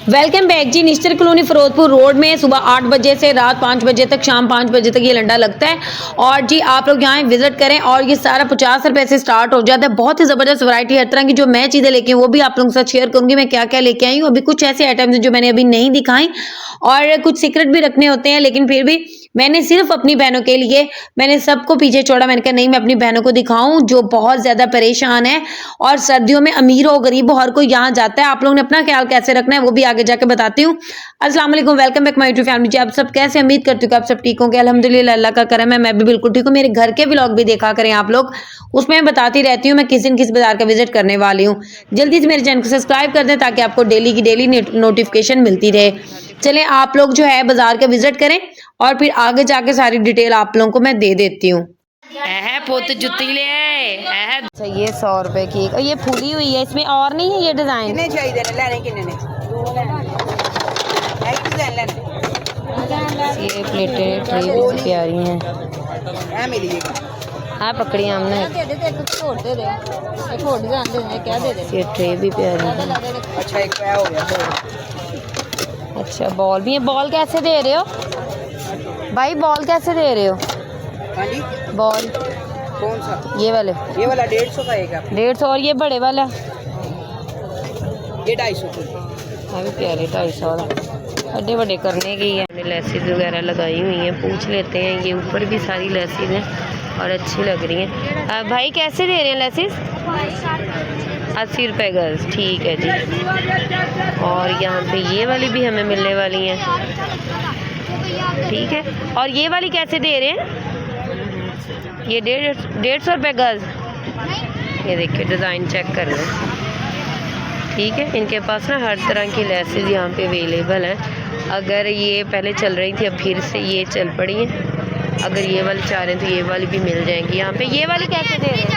Welcome back जी। निश्चर colony Firozpur road में सुबह 8 बजे से रात 5 बजे तक, शाम 5 बजे तक ये लंडा लगता है। और जी आप लोग यहाँ विजिट करें। और ये सारा 50 रुपए से स्टार्ट हो जाता है। बहुत ही ज़बरदस्त वैरायटी, हर तरह की जो मैं चीज़ें लेके आई वो भी आप लोगों के साथ शेयर करूंगी मैं क्या क्या लेके आई हूँ। अभी कुछ ऐसे आइटम्स हैं जो मैंने अभी नहीं दिखाई और कुछ सीक्रेट भी रखने होते हैं, लेकिन फिर भी मैंने सिर्फ अपनी बहनों के लिए, मैंने सबको पीछे छोड़ा। मैंने कहा नहीं, मैं अपनी बहनों को दिखाऊं जो बहुत ज्यादा परेशान है। और सर्दियों में अमीर हो गरीब हो हर कोई यहाँ जाता है। आप लोगों ने अपना ख्याल कैसे रखना है वो भी आगे जाके बताती हूँ। अस्सलाम वालेकुम, welcome back my YouTube family जी। आप सब कैसे, उम्मीद करती हूँ कि आप सब ठीक होंगे। अल्हम्दुलिल्लाह, अल्लाह का करम है, मैं भी बिल्कुल ठीक हूँ। मेरे घर के व्लॉग भी देखा करें आप लोग, उसमें मैं बताती रहती हूँ मैं किस दिन किस बाजार का विजिट करने वाली हूँ। जल्दी से मेरे चैनल को सब्सक्राइब कर दें ताकि आपको डेली की डेली नोटिफिकेशन मिलती रहे। चलें आप लोग जो है बाजार का विजिट करें और फिर आगे जाके सारी डिटेल आप लोगों को मैं दे देती हूँ। पुत जुत्ती ले आए। अच्छा ये 100 रुपए की, और ये फूली हुई है, इसमें और नहीं है ये डिजाइन। कितने चाहिए लेने कितने ने एक डिजाइन लेने ये प्लेटें बड़ी प्यारी हैं। है मिलेगा। हाँ पकड़ी हमने। दे दे एक छोड़ दे दे, एक और डिजाइन दे दे, क्या दे दे। ये ट्रे भी प्यारी है। अच्छा एक पे हो गया। अच्छा बॉल भी है। बॉल कैसे दे रहे हो भाई, बॉल कैसे दे रहे हो? हाँ जी, बॉल कौन सा? ये वाला 150 का एक है। 150। और ये बड़े वाला ये 250 है भी प्यारे, 250 वाला। बड़े बड़े करने की है। लेसिस वगैरह लगाई हुई हैं, पूछ लेते हैं। ये ऊपर भी सारी लेसिस हैं और अच्छी लग रही हैं। भाई कैसे दे रहे हैं लेसिस? 80 रुपये गज, ठीक है जी। और यहाँ पे ये वाली भी हमें मिलने वाली हैं, ठीक है। और ये वाली कैसे दे रहे हैं? ये 150 रुपये गज। ये देखिए डिज़ाइन चेक कर लें, ठीक है। इनके पास ना हर तरह की लेसेस यहाँ पे अवेलेबल हैं। अगर ये पहले चल रही थी अब फिर से ये चल पड़ी हैं। अगर ये वाली चाह रहे हैं तो ये वाली भी मिल जाएंगी यहाँ पे। ये वाली कैसे दे रहे हैं?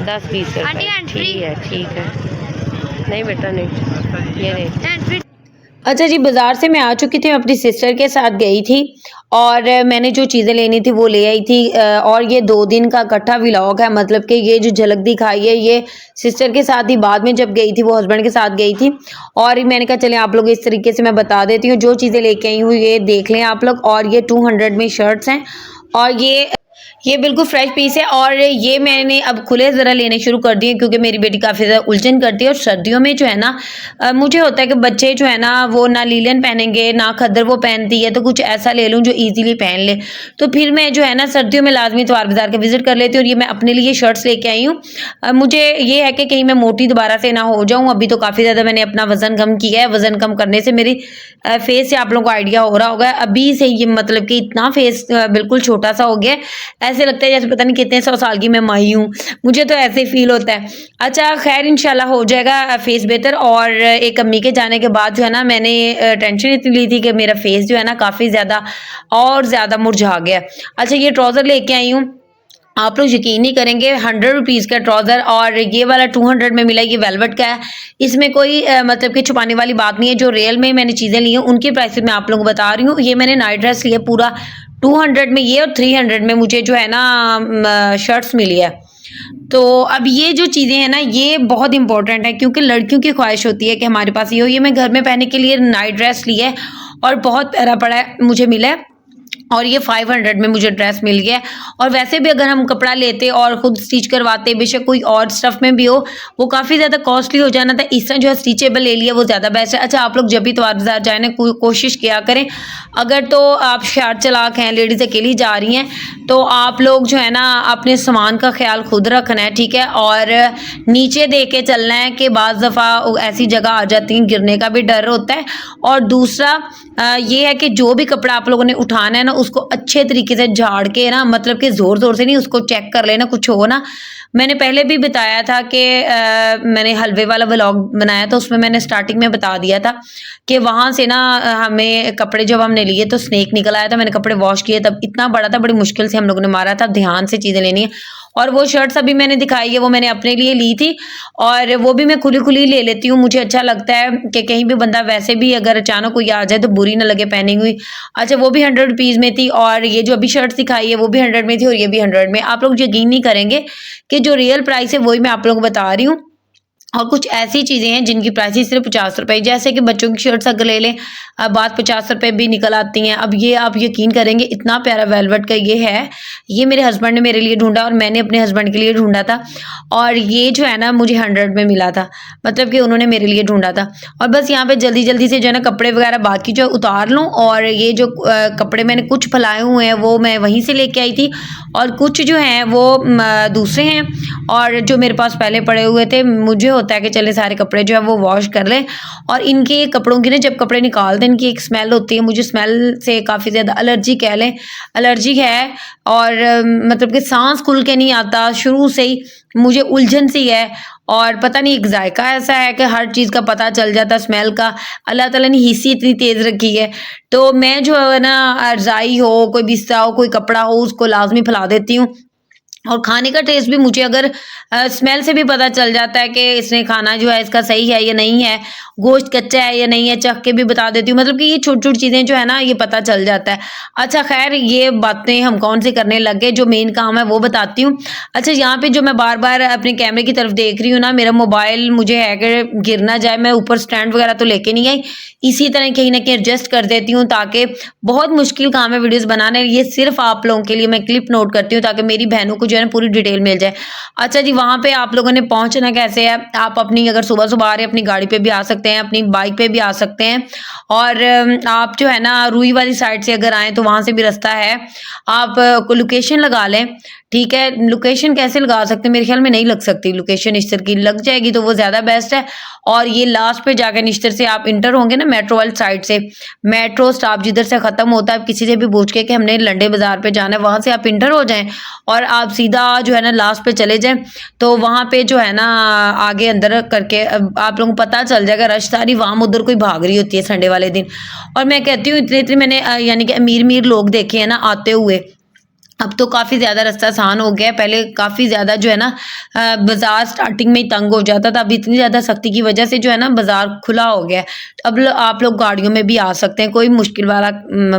10-20 रुपये, ठीक है ठीक है। नहीं बेटा नहीं, ये नहीं। अच्छा जी, बाज़ार से मैं आ चुकी थी, मैं अपनी सिस्टर के साथ गई थी और मैंने जो चीज़ें लेनी थी वो ले आई थी। और ये 2 दिन का इकट्ठा व्लॉग है, मतलब कि ये जो झलक दिखाई है ये सिस्टर के साथ ही बाद में जब गई थी, वो हस्बैंड के साथ गई थी। और मैंने कहा चलें आप लोग इस तरीके से मैं बता देती हूँ जो चीज़ें लेके आई हूँ ये देख लें आप लोग। और ये 200 में शर्ट्स हैं और ये बिल्कुल फ्रेश पीस है। और ये मैंने अब खुले ज़रा लेने शुरू कर दिए क्योंकि मेरी बेटी काफ़ी ज़्यादा उलझन करती है। और सर्दियों में जो है ना मुझे होता है कि बच्चे जो है ना वो ना लीलन पहनेंगे ना खद्दर वो पहनती है, तो कुछ ऐसा ले लूँ जो इजीली पहन ले। तो फिर मैं जो है ना सर्दियों में लाजमी इतवार बाज़ार का विजिट कर लेती हूँ। और ये मैं अपने लिए शर्ट्स लेके आई हूँ। मुझे ये है कि कहीं मैं मोटी दोबारा से ना हो जाऊँ। अभी तो काफ़ी ज़्यादा मैंने अपना वज़न कम किया है। वज़न कम करने से मेरी फेस से आप लोगों को आइडिया हो रहा होगा, अभी से ये मतलब कि इतना फेस बिल्कुल छोटा सा हो गया, ऐसे लगता है जैसे पता नहीं कितने 100 साल की मैं माई हूँ। मुझे तो ऐसे फील होता है। अच्छा खैर इंशाल्लाह हो जाएगा फेस बेहतर। और एक अम्मी के जाने के बाद जो है ना मैंने टेंशन इतनी ली थी कि मेरा फेस जो है ना काफ़ी ज़्यादा और ज़्यादा मुरझा गया। अच्छा ये ट्राउज़र लेके आई हूँ, आप लोग यकीन नहीं करेंगे, 100 रुपीज़ का ट्राउज़र। और ये वाला 200 में मिला, ये वेलवेट का है। इसमें कोई मतलब कि छुपाने वाली बात नहीं है। जो रियल में मैंने चीज़ें ली हैं उनके प्राइस मैं आप लोगों को बता रही हूँ। ये मैंने नाइट ड्रेस लिया पूरा 200 में ये, और 300 में मुझे जो है ना शर्ट्स मिली है। तो अब ये जो चीज़ें हैं ना ये बहुत इंपॉर्टेंट है क्योंकि लड़कियों की ख्वाहिश होती है कि हमारे पास ये हो। ये मैं घर में पहनने के लिए नाइट ड्रेस ली है और बहुत प्यारा पड़ा है मुझे मिला है। और ये 500 में मुझे ड्रेस मिल गया। और वैसे भी अगर हम कपड़ा लेते और ख़ुद स्टिच करवाते, बेशक कोई और स्टफ़ में भी हो, वो काफ़ी ज़्यादा कॉस्टली हो जाना था। इस तरह जो है स्टिचेबल ले लिया वो ज़्यादा बेस्ट है। अच्छा आप लोग जब भी इतवार बाज़ार जाए ना कोशिश किया करें, अगर तो आप शार चलाक हैं, लेडीज़ अकेली जा रही हैं, तो आप लोग जो है ना अपने सामान का ख्याल खुद रखना है, ठीक है। और नीचे दे के चलना है कि बाज़ दफ़ा ऐसी जगह आ जाती हैं गिरने का भी डर होता है। और दूसरा ये है कि जो भी कपड़ा आप लोगों ने उठाना है ना उसको अच्छे तरीके से झाड़ के ना, मतलब कि ज़ोर ज़ोर से नहीं, उसको चेक कर लेना कुछ हो ना। मैंने पहले भी बताया था कि मैंने हलवे वाला व्लॉग बनाया था, उसमें मैंने स्टार्टिंग में बता दिया था कि वहाँ से ना हमें कपड़े जब हमने लिए तो स्नेक निकल आया था। मैंने कपड़े वॉश किए तब इतना बड़ा था, बड़ी मुश्किल से हम लोगों ने मारा था। ध्यान से चीज़ें लेनी है। और वो शर्ट्स अभी मैंने दिखाई है वो मैंने अपने लिए ली थी और वो भी मैं खुली खुली ले लेती हूँ। मुझे अच्छा लगता है कि कहीं भी बंदा वैसे भी अगर अचानक कोई आ जाए तो बुरी ना लगे पहनी हुई। अच्छा वो भी 100 रुपीज़ में थी और ये जो अभी शर्ट्स दिखाई है वो भी 100 में थी और ये भी 100 में। आप लोग यकीन नहीं करेंगे कि जो रियल प्राइस है वही मैं आप लोगों को बता रही हूँ। और कुछ ऐसी चीज़ें हैं जिनकी प्राइसेस सिर्फ 50 रुपये, जैसे कि बच्चों की शर्ट्स अगर ले लें बात 50 रुपये भी निकल आती हैं। अब ये आप यकीन करेंगे इतना प्यारा वेलवेट का ये है, ये मेरे हस्बैंड ने मेरे लिए ढूंढा और मैंने अपने हस्बैंड के लिए ढूंढा था, और ये जो है ना मुझे 100 में मिला था, मतलब कि उन्होंने मेरे लिए ढूंढा था। और बस यहाँ पे जल्दी जल्दी से जो है ना कपड़े वगैरह बाकी जो उतार लूँ, और ये जो कपड़े मैंने कुछ फैलाए हुए हैं वो मैं वहीं से लेके आई थी, और कुछ जो हैं वो दूसरे हैं, और जो मेरे पास पहले पड़े हुए थे मुझे होता है कि चले सारे कपड़े जो है वो वॉश कर लें। और इनके कपड़ों की ना जब कपड़े निकालते हैं इनकी एक स्मेल होती है, मुझे स्मेल से काफ़ी ज़्यादा एलर्जी कह लें, एलर्जी है। और मतलब कि सांस खुल के नहीं आता, शुरू से ही मुझे उलझन सी है, और पता नहीं एक जायका ऐसा है कि हर चीज़ का पता चल जाता स्मेल का। अल्लाह ताला ने हिस्सी इतनी तेज़ रखी है, तो मैं जो है ना रज़ाई हो, कोई बिस्तर हो, कोई कपड़ा हो, उसको लाजमी फैला देती हूँ। और खाने का टेस्ट भी मुझे अगर स्मेल से भी पता चल जाता है कि इसने खाना जो है इसका सही है या नहीं है, गोश्त कच्चा है या नहीं है, चख के भी बता देती हूँ। मतलब कि ये छोटी छोटी चीज़ें जो है ना ये पता चल जाता है। अच्छा खैर ये बातें हम कौन सी करने लग गए, जो मेन काम है वो बताती हूँ। अच्छा यहाँ पे जो मैं बार बार अपने कैमरे की तरफ देख रही हूँ ना, मेरा मोबाइल मुझे है कि गिर ना जाए, मैं ऊपर स्टैंड वगैरह तो लेके नहीं आई, इसी तरह कहीं ना कहीं एडजस्ट कर देती हूँ, ताकि बहुत मुश्किल काम है वीडियोज़ बनाने। ये सिर्फ आप लोगों के लिए मैं क्लिप नोट करती हूँ ताकि मेरी बहनों को जो है ना पूरी डिटेल मिल जाए। अच्छा जी वहाँ पे आप लोगों ने पहुँचना कैसे है, आप अपनी अगर सुबह सुबह आ रहे हैं अपनी गाड़ी पे भी आ सकते हैं, अपनी बाइक पे भी आ सकते हैं, और आप जो है ना रुई वाली साइड से अगर आएँ तो वहाँ से भी रास्ता है। आप को लोकेशन लगा लें, ठीक है। लोकेशन कैसे लगा सकते हैं, मेरे ख्याल में नहीं लग सकती लोकेशन, निश्तर की लग जाएगी तो वो ज़्यादा बेस्ट है। और ये लास्ट पे जाकर निश्तर से आप इंटर होंगे ना मेट्रो वाली साइड से, मेट्रो स्टॉप जिधर से ख़त्म होता है, किसी से भी पूछ के कि हमने लंडे बाज़ार पे जाना है, वहाँ से आप इंटर हो जाएं और आप सीधा जो है ना लास्ट पे चले जाएं, तो वहाँ पे जो है ना आगे अंदर करके आप लोगों को पता चल जाएगा रश सारी वहाँ उधर कोई भाग रही होती है संडे वाले दिन। और मैं कहती हूँ इतने इतने मैंने यानी कि अमीर अमीर लोग देखे हैं ना आते हुए, अब तो काफ़ी ज़्यादा रास्ता आसान हो गया है। पहले काफ़ी ज़्यादा जो है ना बाज़ार स्टार्टिंग में ही तंग हो जाता था, अब इतनी ज़्यादा सख्ती की वजह से जो है ना बाज़ार खुला हो गया है। अब आप लोग गाड़ियों में भी आ सकते हैं, कोई मुश्किल वाला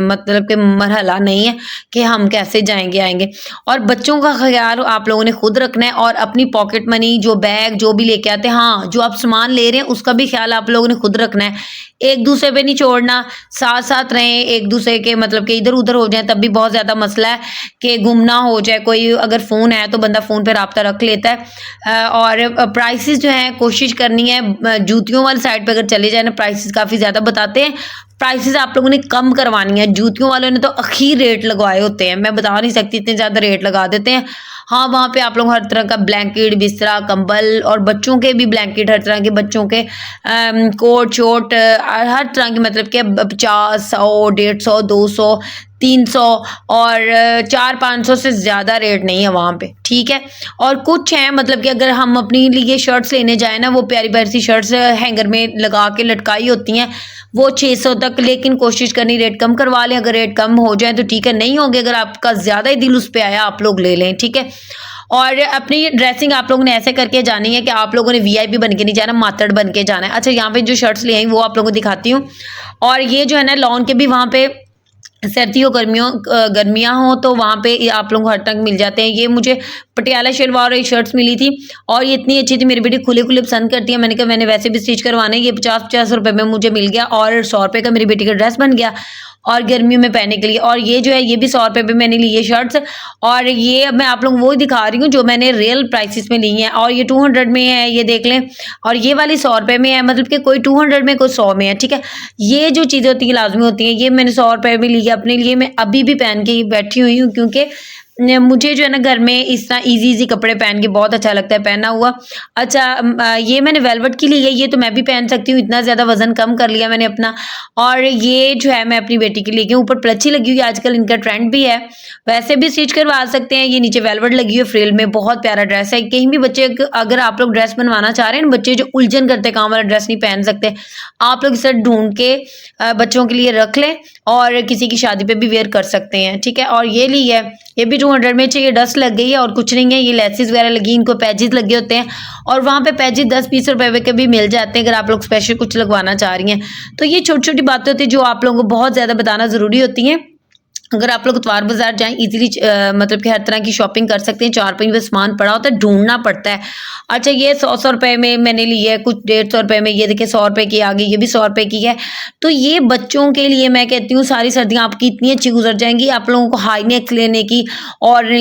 मतलब कि मरहला नहीं है कि हम कैसे जाएंगे आएंगे। और बच्चों का ख्याल आप लोगों ने खुद रखना है, और अपनी पॉकेट मनी जो बैग जो भी लेके आते हैं, हाँ जो आप सामान ले रहे हैं उसका भी ख्याल आप लोगों ने खुद रखना है। एक दूसरे पे नहीं छोड़ना, साथ साथ रहें, एक दूसरे के मतलब कि इधर उधर हो जाए तब भी बहुत ज़्यादा मसला है कि गुम ना हो जाए कोई। अगर फ़ोन है तो बंदा फ़ोन पे राब्ता रख लेता है। और प्राइसेस जो हैं कोशिश करनी है, जूतियों वाली साइड पे अगर चले जाए ना प्राइसेस काफ़ी ज़्यादा बताते हैं, प्राइसेस आप लोगों ने कम करवानी है। जूतियों वालों ने तो आखिर रेट लगवाए होते हैं, मैं बता नहीं सकती इतने ज़्यादा रेट लगा देते हैं। हाँ वहाँ पे आप लोग हर तरह का ब्लैंकेट बिस्तरा कंबल, और बच्चों के भी ब्लैंकेट, हर तरह के बच्चों के कोट शोट हर तरह के, मतलब कि 50, 100, 150, 200, 300 और 400-500 से ज़्यादा रेट नहीं है वहाँ पे, ठीक है। और कुछ हैं मतलब कि अगर हम अपने लिए शर्ट्स लेने जाए ना, वो प्यारी प्यारी सी शर्ट्स हैंगर में लगा के लटकाई होती हैं, वो 600 तक, लेकिन कोशिश करनी रेट कम करवा लें। अगर रेट कम हो जाए तो ठीक है, नहीं होंगे अगर आपका ज़्यादा ही दिल उस पर आया आप लोग ले लें, ठीक है। और अपनी ड्रेसिंग आप लोगों ने ऐसे करके जानी है कि आप लोगों ने वीआईपी बन के नहीं जाना, मातड़ बन के जाना है। अच्छा यहाँ पे जो शर्ट्स ले आई वो आप लोगों को दिखाती हूँ। और ये जो है ना लॉन के भी वहाँ पे सर्दी हो गर्मियाँ हो तो वहाँ पे आप लोगों को हर तक मिल जाते हैं। ये मुझे पटियाला शलवार और शर्ट्स मिली थी, और ये इतनी अच्छी थी, मेरी बेटी खुले खुले पसंद करती है। मैंने कहा मैंने वैसे भी स्टिच करवाने, ये 50-50 रुपये में मुझे मिल गया, और 100 रुपये का मेरी बेटी का ड्रेस बन गया और गर्मियों में पहनने के लिए। और ये जो है ये भी 100 रुपये पे मैंने ली है शर्ट्स, और ये अब मैं आप लोगों को वो दिखा रही हूँ जो मैंने रियल प्राइसेस में ली हैं। और ये 200 में है, ये देख लें, और ये वाली 100 रुपये में है, मतलब कि कोई 200 में कोई 100 में है, ठीक है। ये जो चीज़ें होती हैं लाजमी होती हैं, ये मैंने 100 रुपये में ली है अपने लिए। मैं अभी भी पहन के बैठी हुई हूँ, क्योंकि मुझे जो है ना घर में इस तरह इजी कपड़े पहन के बहुत अच्छा लगता है पहना हुआ। अच्छा ये मैंने वेलवेट की ली है, ये तो मैं भी पहन सकती हूँ, इतना ज़्यादा वजन कम कर लिया मैंने अपना। और ये जो है मैं अपनी बेटी के लिए की, ऊपर प्लची लगी हुई है, आजकल इनका ट्रेंड भी है, वैसे भी स्टिच करवा सकते हैं। ये नीचे वेलवेट लगी हुई है फ्रिल में, बहुत प्यारा ड्रेस है। कहीं भी बच्चे अगर आप लोग ड्रेस बनवाना चाह रहे हैं, बच्चे जो उलझन करते काम वाला ड्रेस नहीं पहन सकते, आप लोग इसे ढूंढ के बच्चों के लिए रख लें, और किसी की शादी पे भी वेयर कर सकते हैं, ठीक है। और ये ली है, ये भी 200 में चाहिए, डस्ट लग गई है और कुछ नहीं है। ये लेसेस वगैरह लगी, इनको पैजेस लगे होते हैं, और वहाँ पे पैजेस 10-20 रुपए के भी मिल जाते हैं अगर आप लोग स्पेशल कुछ लगवाना चाह रही हैं। तो ये छोटी छोटी बातें होती हैं जो आप लोगों को बहुत ज़्यादा बताना ज़रूरी होती हैं। अगर आप लोग इतवार बाज़ार जाएँ इजीली मतलब कि हर तरह की शॉपिंग कर सकते हैं। 4-5 में सामान पड़ा होता है, ढूँढना पड़ता है। अच्छा ये 100-100 रुपए में मैंने ली है, कुछ 150 रुपए में, ये देखिए 100 रुपए की आ गई, ये भी 100 रुपए की है। तो ये बच्चों के लिए मैं कहती हूँ सारी सर्दियाँ आपकी इतनी अच्छी गुज़र जाएँगी, आप लोगों को हाई नेक लेने की और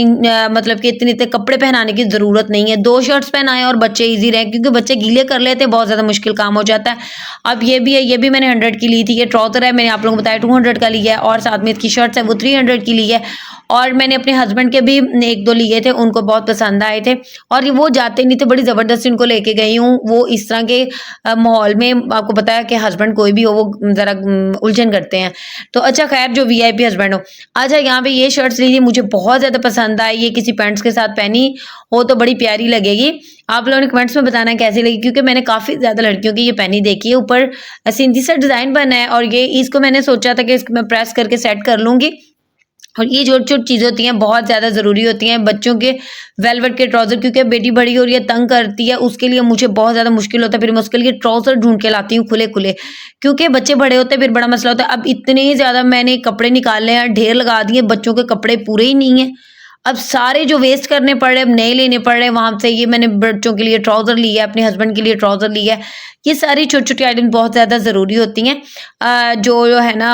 मतलब कि इतने-इतने कपड़े पहनाने की ज़रूरत नहीं है। 2 शर्ट्स पहनाएँ और बच्चे ईज़ी रहें, क्योंकि बच्चे गीले कर लेते हैं, बहुत ज़्यादा मुश्किल काम हो जाता है। अब ये भी है, ये भी मैंने 100 की ली थी। ये ट्राउज़र है, मैंने आप लोगों को बताया 200 का लिया है, और साथ में इसकी शर्ट्स है वो 300 की ली है। और मैंने अपने हस्बैंड के भी 1-2 लिए थे, उनको बहुत पसंद आए थे और वो जाते नहीं थे, बड़ी ज़बरदस्ती उनको लेके गई हूँ। वो इस तरह के माहौल में आपको पता है कि हस्बैंड कोई भी हो वो ज़रा उलझन करते हैं। तो अच्छा खैर जो वीआईपी हस्बैंड हो। अच्छा यहाँ पे ये शर्ट्स ली थी, मुझे बहुत ज़्यादा पसंद आई। ये किसी पैंट्स के साथ पहनी हो तो बड़ी प्यारी लगेगी। आप लोगों ने कमेंट्स में बताना कैसी लगी, क्योंकि मैंने काफ़ी ज़्यादा लड़कियों की ये पहनी देखी है। ऊपर सिंथी सा डिज़ाइन बना है और ये इसको मैंने सोचा था कि इसको मैं प्रेस करके सेट कर लूँगी। और ये छोटी-छोटी चीज़ें होती हैं, बहुत ज़्यादा ज़रूरी होती हैं। बच्चों के वेलवेट के ट्राउज़र, क्योंकि बेटी बड़ी हो रही है, तंग करती है, उसके लिए मुझे बहुत ज़्यादा मुश्किल होता है। फिर मैं उसके लिए ट्राउज़र ढूँढ के लाती हूँ खुले-खुले, क्योंकि बच्चे बड़े होते हैं, फिर बड़ा मसला होता है। अब इतने ज़्यादा मैंने कपड़े निकाले हैं, ढेर लगा दिए, बच्चों के कपड़े पूरे ही नहीं हैं। अब सारे जो वेस्ट करने पड़ रहे हैं, अब नए लेने पड़ रहे हैं वहाँ से। ये मैंने बच्चों के लिए ट्राउज़र लिया है, अपने हस्बैंड के लिए ट्राउज़र लिया है। ये सारी छोटी-छोटी आइटम बहुत ज़्यादा ज़रूरी होती हैं जो है ना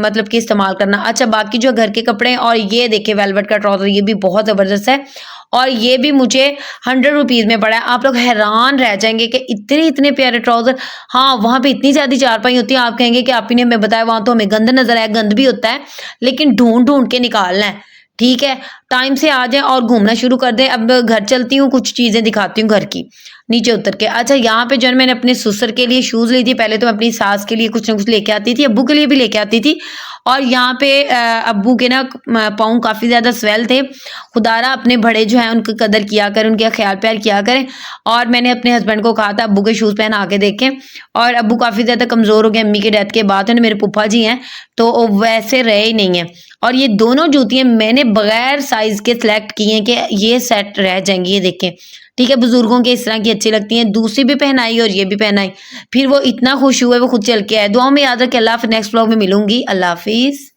मतलब कि इस्तेमाल करना। अच्छा बाकी जो घर के कपड़े हैं, और ये देखिए वेलवेट का ट्राउज़र, ये भी बहुत ज़बरदस्त है और ये भी मुझे 100 रुपीज़ में पड़ा है। आप लोग हैरान रह जाएँगे कि इतने-इतने प्यारे ट्राउज़र। हाँ, वहाँ पे इतनी ज़्यादा चारपाई होती है, आप कहेंगे कि आप ही ने हमें बताया, वहाँ तो हमें गंद नज़र आया, गंद भी होता है, लेकिन ढूँढ-ढूँढ के निकालना है। ठीक है, टाइम से आ जाएँ और घूमना शुरू कर दें। अब घर चलती हूँ, कुछ चीज़ें दिखाती हूँ घर की, नीचे उतर के। अच्छा यहाँ पे जो है मैंने अपने ससुर के लिए शूज़ ली थी। पहले तो मैं अपनी सास के लिए कुछ न कुछ लेके आती थी, अब्बू के लिए भी लेके आती थी। और यहाँ पे अब्बू के ना पाँव काफ़ी ज़्यादा स्वेल थे। खुदारा अपने बड़े जो हैं उनकी कदर किया करें, उनका ख्याल-प्यार किया करें। और मैंने अपने हस्बैंड को कहा था अब्बू के शूज़ पहना के देखें, और अब्बू काफ़ी ज़्यादा कमज़ोर हो गए अम्मी की डेथ के बाद। मेरे फूफा जी हैं, तो वो वैसे रहे ही नहीं हैं। और ये दोनों जूतियाँ मैंने बगैर साइज़ के सेलेक्ट की हैं कि ये सेट रह जाएँगी, ये देखें। ठीक है, बुज़ुर्गों के इस तरह की अच्छी लगती हैं। दूसरी भी पहनाई और ये भी पहनाई। फिर वो इतना खुश हुए, वो खुद चल के आए। दुआओं में याद रखें। अल्लाह हाफ़िज़। नेक्स्ट व्लॉग में मिलूँगी। अल्लाह हाफ़िज़।